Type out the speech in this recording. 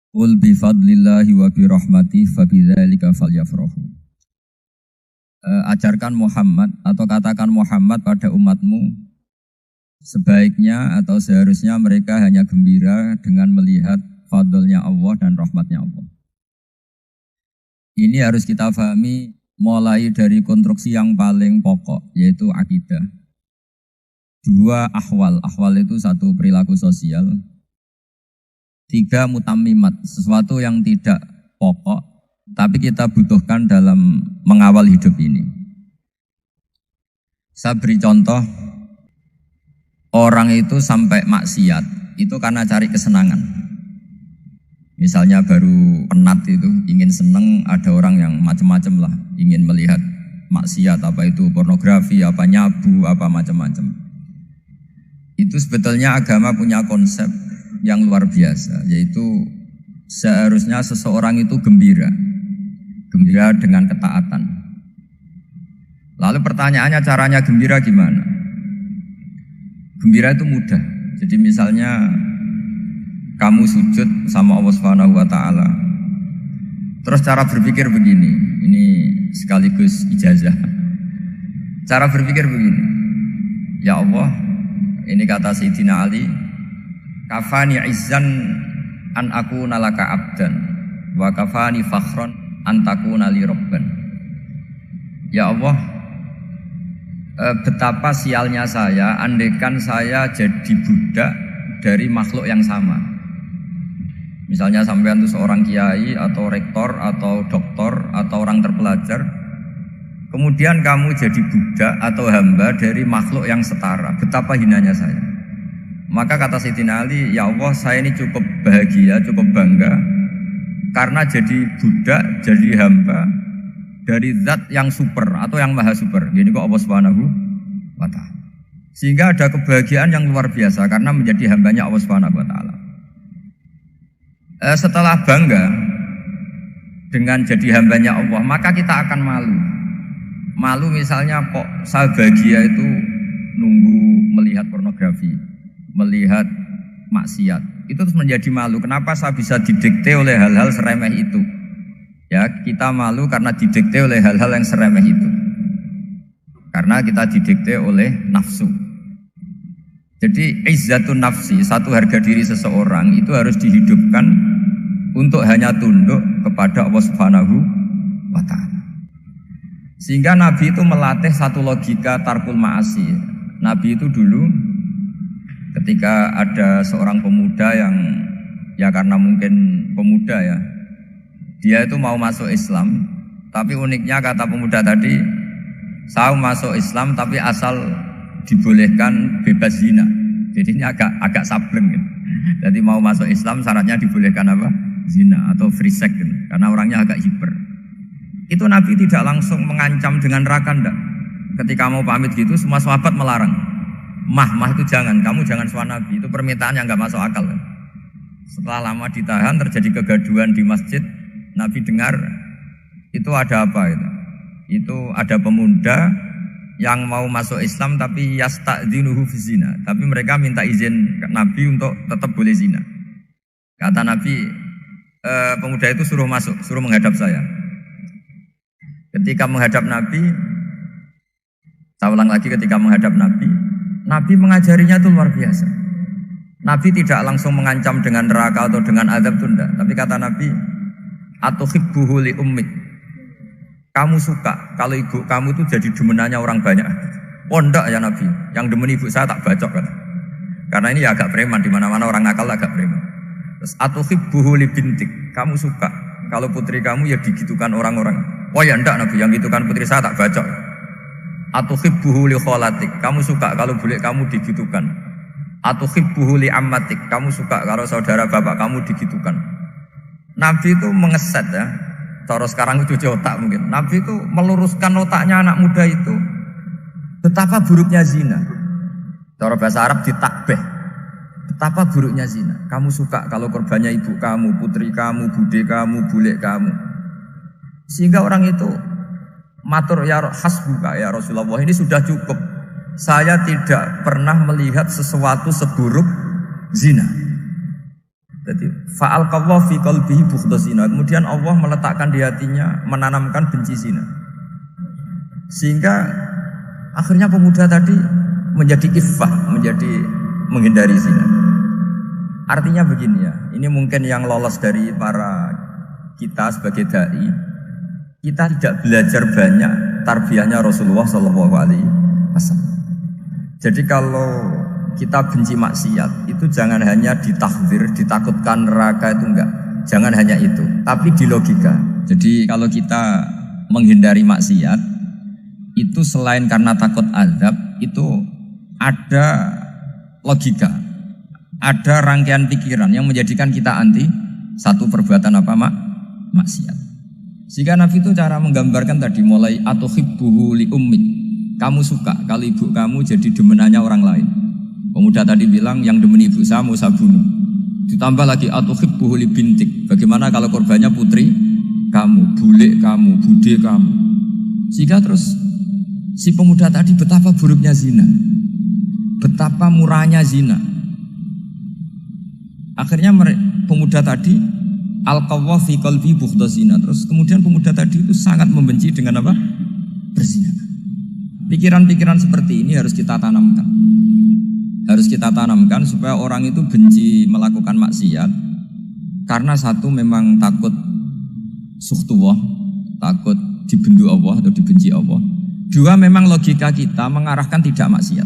Qul bi fadlillahi wa bi rahmatihi fa bidzalika falyafrahu. Ajarkan Muhammad atau katakan Muhammad pada umatmu, sebaiknya atau seharusnya mereka hanya gembira dengan melihat fadlnya Allah dan rahmatnya Allah. Ini harus kita pahami mulai dari konstruksi yang paling pokok, yaitu akidah. Dua ahwal itu satu perilaku sosial. Tiga mutammimat, sesuatu yang tidak pokok, tapi kita butuhkan dalam mengawal hidup ini. Saya beri contoh, orang itu sampai maksiat, itu karena cari kesenangan. Misalnya baru penat itu, ingin seneng, ada orang yang macam-macam lah, ingin melihat maksiat, apa itu pornografi, apa nyabu, apa macam-macam. Itu sebetulnya agama punya konsep yang luar biasa, yaitu seharusnya seseorang itu gembira dengan ketaatan. Lalu pertanyaannya caranya gembira gimana? Gembira itu mudah. Jadi misalnya kamu sujud sama Allah Subhanahu wa taala. Terus cara berpikir begini, ini sekaligus ijazah. Cara berpikir begini. Ya Allah, ini kata Sayyidina Ali, kafani izzan an akuna laka abdan wa kafani fakhron an takuna li rabban. Ya Allah, betapa sialnya saya andaikan saya jadi budak dari makhluk yang sama. Misalnya sampean itu seorang kiai atau rektor atau doktor atau orang terpelajar, kemudian kamu jadi budak atau hamba dari makhluk yang setara. Betapa hinanya saya. Maka kata Sayyidina Ali, ya Allah, saya ini cukup bahagia, cukup bangga karena jadi budak, jadi hamba dari zat yang super atau yang maha super. Gini kok Allah Subhanahu wa ta'ala. Sehingga ada kebahagiaan yang luar biasa karena menjadi hambanya Allah Subhanahu wa ta'ala. Setelah bangga dengan jadi hambanya Allah, maka kita akan malu. Malu misalnya kok saya bahagia itu nunggu melihat pornografi, melihat maksiat. Itu terus menjadi malu. Kenapa saya bisa didikte oleh hal-hal seremeh itu? Ya, kita malu karena didikte oleh hal-hal yang seremeh itu. Karena kita didikte oleh nafsu. Jadi izzatun nafsi, satu harga diri seseorang itu harus dihidupkan untuk hanya tunduk kepada Allah Subhanahu wa ta'ala. Sehingga Nabi itu melatih satu logika tarkul ma'asi. Nabi itu dulu ketika ada seorang pemuda yang ya karena mungkin pemuda ya, dia itu mau masuk Islam, tapi uniknya kata pemuda tadi, saya masuk Islam tapi asal dibolehkan bebas zina. Jadi ini agak sableng gitu. Jadi mau masuk Islam syaratnya dibolehkan apa? Zina atau free sex gitu. Karena orangnya agak hiper. Itu Nabi tidak langsung mengancam dengan neraka enggak. Ketika mau pamit gitu semua sahabat melarang. Mah itu jangan, kamu jangan suan Nabi. Itu permintaan yang enggak masuk akal kan? Setelah lama ditahan terjadi kegaduhan di masjid. Nabi dengar itu ada apa itu? Itu ada pemuda yang mau masuk Islam tapi yasta'dzinuhu fi zina. Tapi mereka minta izin Nabi untuk tetap boleh zina. Kata Nabi, pemuda itu suruh masuk, suruh menghadap saya. Ketika menghadap Nabi, saya ulang lagi, ketika menghadap Nabi, Nabi mengajarinya itu luar biasa. Nabi tidak langsung mengancam dengan neraka atau dengan azab tunda. Tapi kata Nabi, atuhibbuhu li ummik. Kamu suka kalau ibu kamu itu jadi demenannya orang banyak. Oh enggak ya Nabi, yang demen ibu saya tak bacok kan. Karena ini ya agak preman, di mana-mana orang nakal agak preman. Terus atuhibbuhu li bintik. Kamu suka kalau putri kamu ya digitukan orang-orang. Oh ya enggak Nabi, yang gitukan putri saya tak bacok. Atuhibbuhu li kholatik. Kamu suka kalau bule kamu digitukan. Atuhibbuhu li ammatik. Kamu suka kalau saudara bapak kamu digitukan. Nabi itu mengeset ya. Cara sekarang itu cuci otak mungkin. Nabi itu meluruskan otaknya anak muda itu. Betapa buruknya zina. Cara bahasa Arab ditakbih. Betapa buruknya zina. Kamu suka kalau korbannya ibu kamu, putri kamu, bude kamu, bule kamu. Sehingga orang itu matur ya hasbuka ya Rasulullah, ini sudah cukup. Saya tidak pernah melihat sesuatu seburuk zina. Jadi fa'alqallahu fi qalbihi bughdazina. Kemudian Allah meletakkan di hatinya, menanamkan benci zina. Sehingga akhirnya pemuda tadi menjadi iffah, menjadi menghindari zina. Artinya begini ya, ini mungkin yang lolos dari para kita sebagai dai, kita tidak belajar banyak tarbiyahnya Rasulullah SAW. Jadi kalau kita benci maksiat itu jangan hanya ditahdzir, ditakutkan neraka, itu enggak. Jangan hanya itu, tapi di logika. Jadi kalau kita menghindari maksiat itu selain karena takut azab, itu ada logika, ada rangkaian pikiran yang menjadikan kita anti satu perbuatan apa maksiat. Sehingga Nabi itu cara menggambarkan tadi mulai atuhibbuhu li ummik. Kamu suka kalau ibu kamu jadi demenannya orang lain. Pemuda tadi bilang yang demen ibu saya mau saya bunuh. Ditambah lagi atuhibbuhu li bintik. Bagaimana kalau korbannya putri kamu, bule kamu, bude kamu. Sehingga terus si pemuda tadi betapa buruknya zina, betapa murahnya zina. Akhirnya pemuda tadi alqawwa fi qalbi bughdazina. Terus kemudian pemuda tadi itu sangat membenci dengan apa? Berzina. Pikiran-pikiran seperti ini harus kita tanamkan. Harus kita tanamkan supaya orang itu benci melakukan maksiat karena satu memang takut suhtullah, takut dibendu Allah atau dibenci Allah. Dua memang logika kita mengarahkan tidak maksiat.